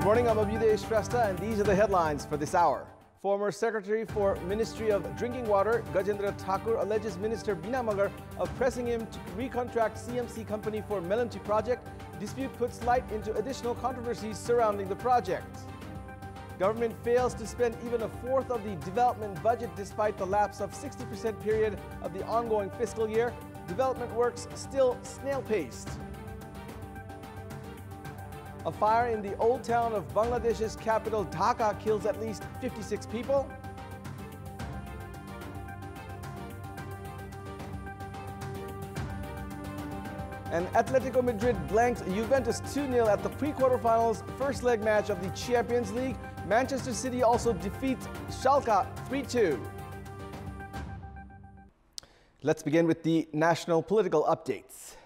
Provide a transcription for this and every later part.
morning, I'm Abhyuday Shrestha, and these are the headlines for this hour. Former Secretary for Ministry of Drinking Water, Gajendra Thakur, alleges Minister Bina Magar of pressing him to recontract CMC company for Melamchi project. Dispute puts light into additional controversies surrounding the project. Government fails to spend even a fourth of the development budget despite the lapse of 60% period of the ongoing fiscal year. Development works still snail-paced. A fire in the old town of Bangladesh's capital Dhaka kills at least 56 people. And Atletico Madrid blanked Juventus 2-0 at the pre-quarterfinals first leg match of the Champions League. Manchester City also defeats Schalke 3-2. Let's begin with the national political updates.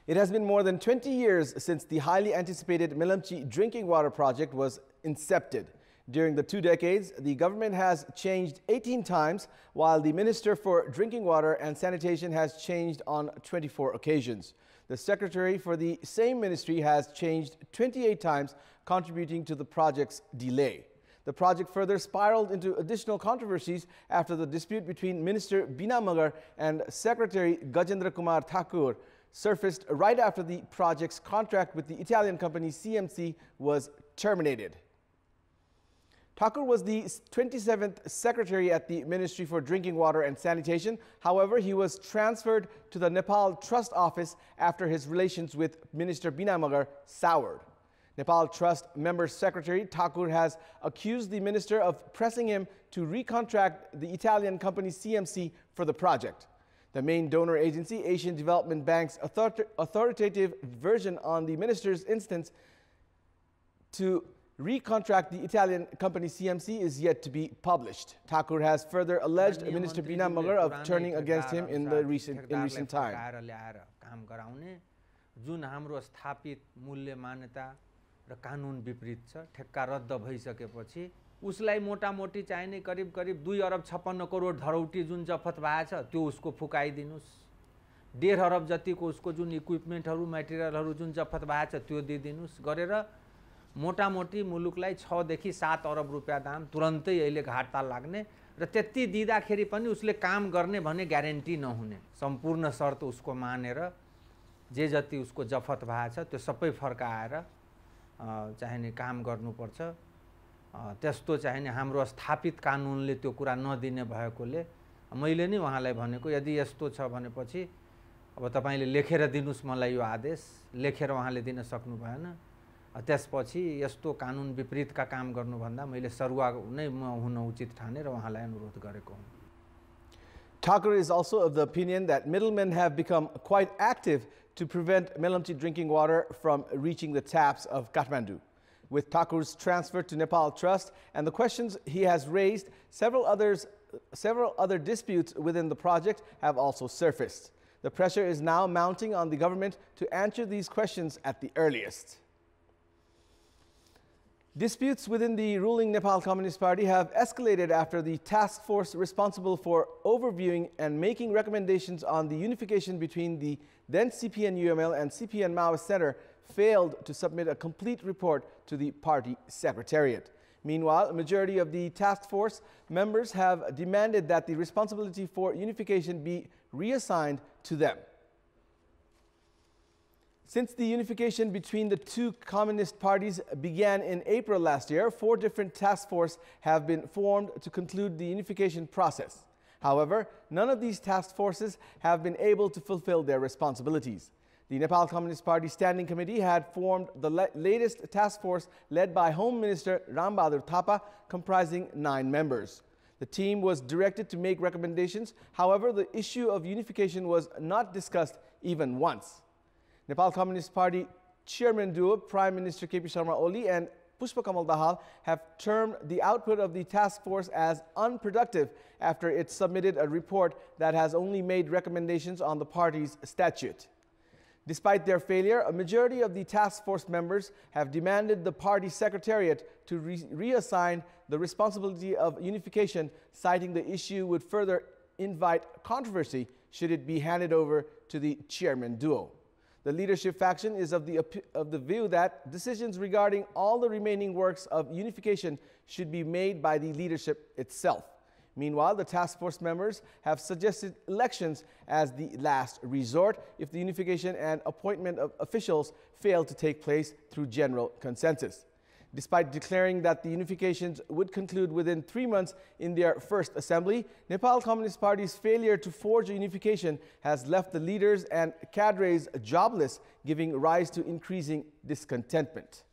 It has been more than 20 years since the highly anticipated Melamchi drinking water project was incepted. During the 2 decades, the government has changed 18 times, while the Minister for Drinking Water and Sanitation has changed on 24 occasions. The Secretary for the same ministry has changed 28 times, contributing to the project's delay. The project further spiraled into additional controversies after the dispute between Minister Bina Magar and Secretary Gajendra Kumar Thakur surfaced right after the project's contract with the Italian company CMC was terminated. Thakur was the 27th secretary at the Ministry for Drinking Water and Sanitation. However, he was transferred to the Nepal Trust office after his relations with Minister Bina Magar soured. Nepal Trust member secretary Thakur has accused the minister of pressing him to recontract the Italian company CMC for the project. The main donor agency, Asian Development Bank's authoritative version on the minister's instance to recontract the Italian company CMC is yet to be published. Thakur has further alleged Minister Bina Magar of turning against him in recent time. जुन हाम्रो स्थापित मूल्य मान्यता र कानुन विपरीत छ ठेक्का रद्द भइसकेपछि उसलाई मोटामोटी चाहिने करिब 2 अरब 56 करोड धरौटी जुन जफत भएको छ त्यो उसको फुकाइदिनुस् 1.5 अरब जतिको उसको जुन इक्विपमेन्टहरु मटेरियलहरु जुन जफत भएको छ त्यो दिदिनुस् गरेर मोटामोटी मुलुकलाई 6 देखि 7 अरब रुपैयाँ दाम तुरन्तै अहिले घाटा लाग्ने र त्यति दिँदाखेरि पनि उसले काम गर्ने भन्ने ग्यारेन्टी नहुने सम्पूर्ण शर्त उसको मानेर जे जति उसको जफत भएको छ त्यो सबै फर्काएर चाहिने काम गर्नुपर्छ त्यस्तो चाहिने हाम्रो स्थापित कानुनले त्यो कुरा नदिने भएकोले मैले नि उहाँलाई भनेको यदि यस्तो छ भनेपछि अब तपाईले लेखेर दिनुस् मलाई यो आदेश लेखेर उहाँले दिन सक्नु भएन त्यसपछि यस्तो कानुन विपरीतका काम गर्नुभन्दा मैले सरुवा नै हुन उचित ठाने र उहाँलाई अनुरोध गरेको हुँ. Thakur is also of the opinion that middlemen have become quite active to prevent Melamchi drinking water from reaching the taps of Kathmandu. With Thakur's transfer to Nepal Trust and the questions he has raised, several other disputes within the project have also surfaced. The pressure is now mounting on the government to answer these questions at the earliest. Disputes within the ruling Nepal Communist Party have escalated after the task force responsible for overviewing and making recommendations on the unification between the then CPN-UML and CPN-Maoist Center failed to submit a complete report to the party secretariat. Meanwhile, a majority of the task force members have demanded that the responsibility for unification be reassigned to them. Since the unification between the two communist parties began in April last year, 4 different task forces have been formed to conclude the unification process. However, none of these task forces have been able to fulfill their responsibilities. The Nepal Communist Party Standing Committee had formed the latest task force led by Home Minister Rambahadur Thapa, comprising 9 members. The team was directed to make recommendations. However, the issue of unification was not discussed even once. Nepal Communist Party Chairman duo Prime Minister KP Sharma Oli and Pushpa Kamal Dahal have termed the output of the task force as unproductive after it submitted a report that has only made recommendations on the party's statute. Despite their failure, a majority of the task force members have demanded the party secretariat to reassign the responsibility of unification, citing the issue would further invite controversy should it be handed over to the chairman duo. The leadership faction is of the view that decisions regarding all the remaining works of unification should be made by the leadership itself. Meanwhile, the task force members have suggested elections as the last resort if the unification and appointment of officials fail to take place through general consensus. Despite declaring that the unifications would conclude within 3 months in their first assembly, Nepal Communist Party's failure to forge a unification has left the leaders and cadres jobless, giving rise to increasing discontentment.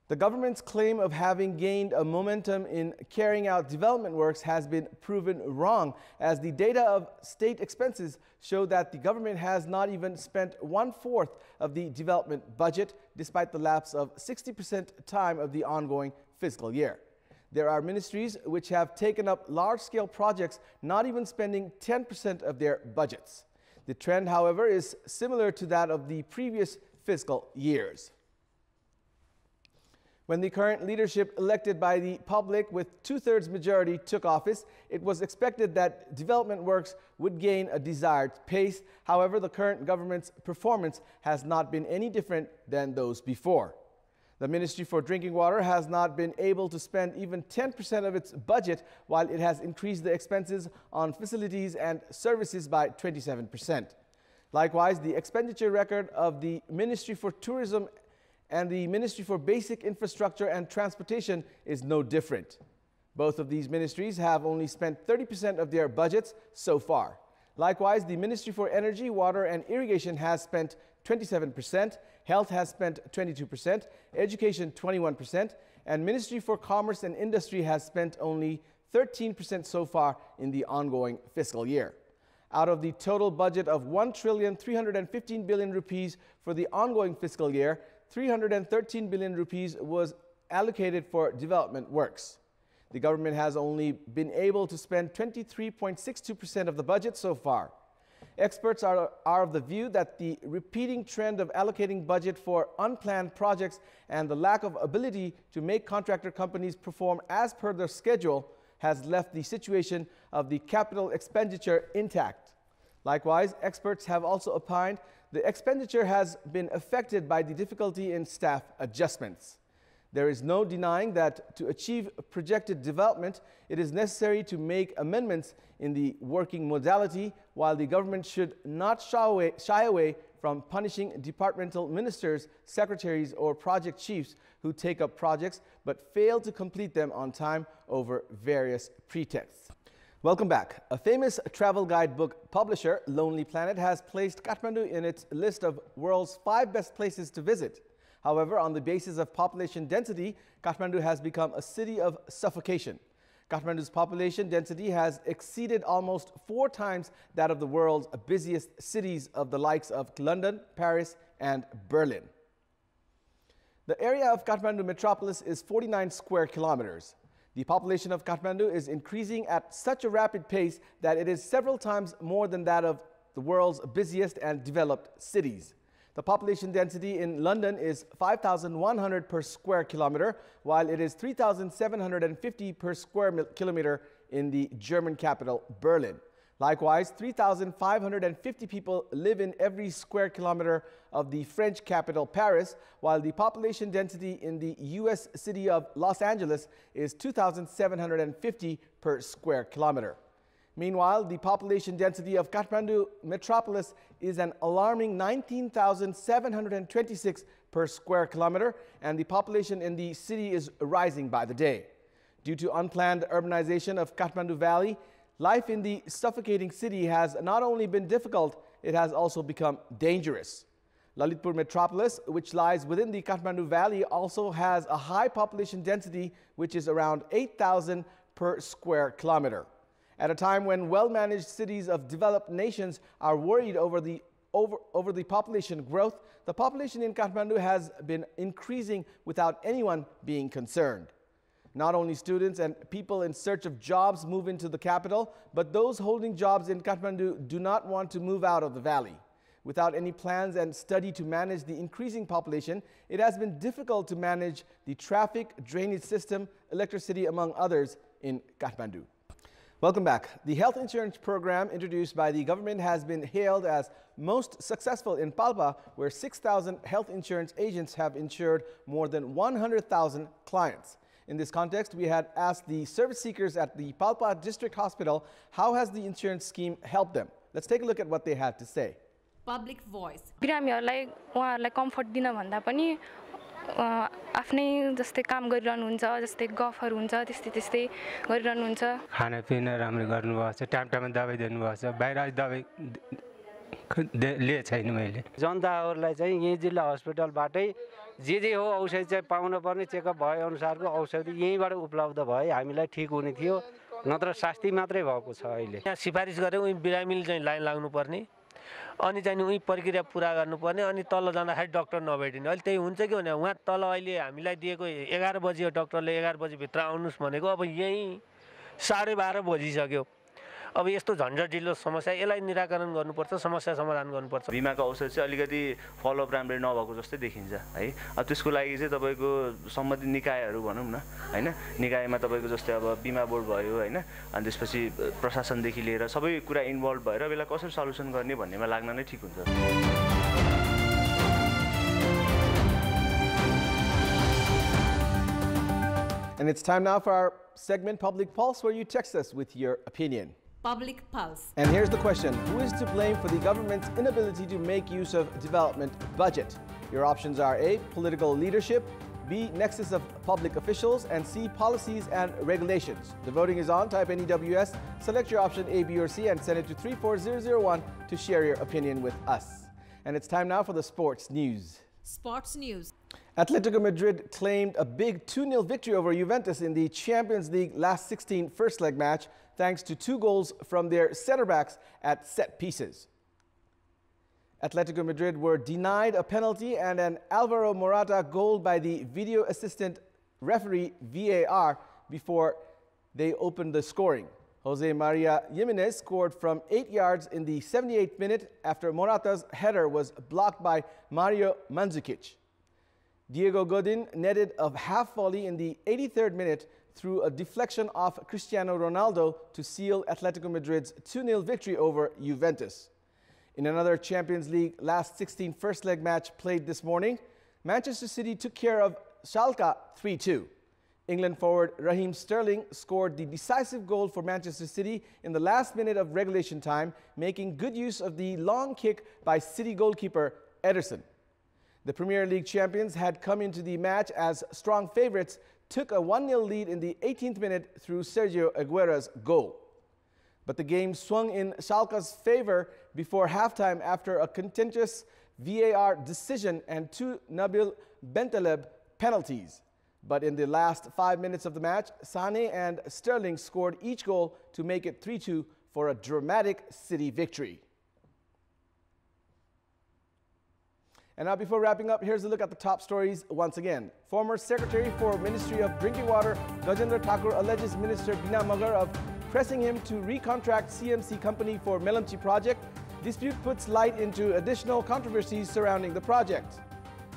The government's claim of having gained a momentum in carrying out development works has been proven wrong, as the data of state expenses show that the government has not even spent 1/4 of the development budget, despite the lapse of 60% time of the ongoing fiscal year. There are ministries which have taken up large-scale projects, not even spending 10% of their budgets. The trend, however, is similar to that of the previous fiscal years. When the current leadership elected by the public with 2/3 majority took office, it was expected that development works would gain a desired pace. However, the current government's performance has not been any different than those before. The Ministry for Drinking Water has not been able to spend even 10% of its budget, while it has increased the expenses on facilities and services by 27%. Likewise, the expenditure record of the Ministry for Tourism and the Ministry for Basic Infrastructure and Transportation is no different. Both of these ministries have only spent 30% of their budgets so far. Likewise, the Ministry for Energy, Water and Irrigation has spent 27%, Health has spent 22%, Education 21%, and Ministry for Commerce and Industry has spent only 13% so far in the ongoing fiscal year. Out of the total budget of 1,315 billion rupees for the ongoing fiscal year, 313 billion rupees was allocated for development works. The government has only been able to spend 23.62% of the budget so far. Experts are of the view that the repeating trend of allocating budget for unplanned projects and the lack of ability to make contractor companies perform as per their schedule has left the situation of the capital expenditure intact. Likewise, experts have also opined the expenditure has been affected by the difficulty in staff adjustments. There is no denying that to achieve projected development, it is necessary to make amendments in the working modality, while the government should not shy away from punishing departmental ministers, secretaries, or project chiefs who take up projects but fail to complete them on time over various pretexts. Welcome back. A famous travel guidebook publisher, Lonely Planet, has placed Kathmandu in its list of world's 5 best places to visit. However, on the basis of population density, Kathmandu has become a city of suffocation. Kathmandu's population density has exceeded almost 4 times that of the world's busiest cities of the likes of London, Paris, and Berlin. The area of Kathmandu metropolis is 49 square kilometers. The population of Kathmandu is increasing at such a rapid pace that it is several times more than that of the world's busiest and developed cities. The population density in London is 5,100 per square kilometer, while it is 3,750 per square kilometer in the German capital, Berlin. Likewise, 3,550 people live in every square kilometer of the French capital, Paris, while the population density in the U.S. city of Los Angeles is 2,750 per square kilometer. Meanwhile, the population density of Kathmandu metropolis is an alarming 19,726 per square kilometer, and the population in the city is rising by the day. Due to unplanned urbanization of Kathmandu Valley, life in the suffocating city has not only been difficult, it has also become dangerous. Lalitpur metropolis, which lies within the Kathmandu Valley, also has a high population density, which is around 8,000 per square kilometer. At a time when well-managed cities of developed nations are worried over the population growth, the population in Kathmandu has been increasing without anyone being concerned. Not only students and people in search of jobs move into the capital, but those holding jobs in Kathmandu do not want to move out of the valley. Without any plans and study to manage the increasing population, it has been difficult to manage the traffic, drainage system, electricity, among others, in Kathmandu. Welcome back. The health insurance program introduced by the government has been hailed as most successful in Palpa, where 6,000 health insurance agents have insured more than 100,000 clients. In this context, we had asked the service seekers at the Palpa District Hospital, how has the insurance scheme helped them? Let's take a look at what they had to say. Public voice. बिरामीहरुलाई उहाँहरुलाई comfort दिन भन्दा पनि आफ्नै जस्तै काम गरिरहनु हुन्छ जस्तै गफहरु हुन्छ त्यस्तै गरिरहनु हुन्छ खानापिना राम्रो गर्नुभएको छ टाइम टाइममा दबाई दिनुभएको छ बाहिर दबाई लिए छैन मैले जनताहरुलाई चाहिँ यही जिल्ला अस्पतालबाटै जे हो औषधि चाहिँ पाउन पर्ने चेकअप भए अनुसारको औषधि यहीँबाट उपलब्ध भए हामीलाई ठीक हुने थियो नत्र शास्ति मात्रै भएको छ अहिले यहाँ सिफारिस गरे उही बिरामीले चाहिँ लाइन लाग्नु पर्ने अनि चाहिँ उही प्रक्रिया पूरा गर्नुपर्ने अनि तल जाँदाखेरि डाक्टर नभेटिने अहिले त्यही हुन्छ कि भने उहाँ तल अहिले हामीलाई दिएको 11 बजी हो डाक्टरले 11 बजी भित्र आउनुस् भनेको अब यही 12:30 बजिसक्यो अब यस्तो झन्झटिलो समस्या यसलाई निराकरण गर्नुपर्छ समस्या समाधान गर्नुपर्छ बिमाको औषध चाहिँ अलिकति फलोअप राम्ररी नभएको जस्तै देखिन्छ है त्यसको लागि चाहिँ तपाईको सम्बन्धित निकायहरू भनौँ न हैन निकायमा तपाईको जस्तै अब बिमा बोर्ड भयो हैन अनि त्यसपछि प्रशासनदेखि लिएर सबै कुरा इन्भल्भ भएर बेला कसरी सल्युसन गर्ने भन्नेमा लाग्न नै ठीक हुन्छ And it's time now for our segment Public Pulse, where you text us with your opinion. Public Pulse. And here's the question. Who is to blame for the government's inability to make use of development budget? Your options are A, political leadership, B, nexus of public officials, and C, policies and regulations. The voting is on. Type NEWS, select your option A, B, or C, and send it to 34001 to share your opinion with us. And it's time now for the sports news. Sports news. Atletico Madrid claimed a big 2-0 victory over Juventus in the Champions League last 16 first leg match, thanks to 2 goals from their center backs at set pieces. Atletico Madrid were denied a penalty and an Alvaro Morata goal by the video assistant referee VAR before they opened the scoring. Jose Maria Jimenez scored from 8 yards in the 78th minute after Morata's header was blocked by Mario Mandzukic. Diego Godin netted a half volley in the 83rd minute through a deflection off Cristiano Ronaldo to seal Atletico Madrid's 2-0 victory over Juventus. In another Champions League last 16 first leg match played this morning, Manchester City took care of Schalke 3-2. England forward Raheem Sterling scored the decisive goal for Manchester City in the last minute of regulation time, making good use of the long kick by City goalkeeper Ederson. The Premier League champions had come into the match as strong favorites, took a 1-0 lead in the 18th minute through Sergio Aguero's goal. But the game swung in Schalke's favor before halftime after a contentious VAR decision and 2 Nabil Bentaleb penalties. But in the last 5 minutes of the match, Sané and Sterling scored each goal to make it 3-2 for a dramatic City victory. And now, before wrapping up, here's a look at the top stories once again. Former Secretary for Ministry of Drinking Water, Gajendra Thakur, alleges Minister Bina Magar of pressing him to recontract CMC company for Melamchi project. Dispute puts light into additional controversies surrounding the project.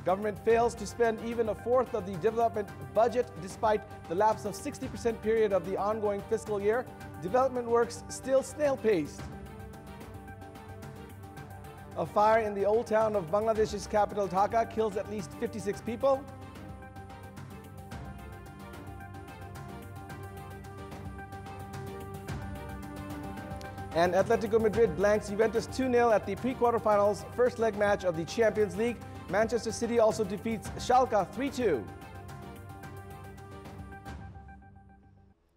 Government fails to spend even a fourth of the development budget despite the lapse of 60% period of the ongoing fiscal year. Development works still snail-paced. A fire in the old town of Bangladesh's capital Dhaka kills at least 56 people. And Atletico Madrid blanks Juventus 2-0 at the pre-quarterfinals first leg match of the Champions League. Manchester City also defeats Schalke 3-2.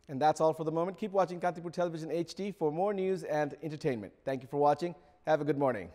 And that's all for the moment. Keep watching Kantipur Television HD for more news and entertainment. Thank you for watching. Have a good morning.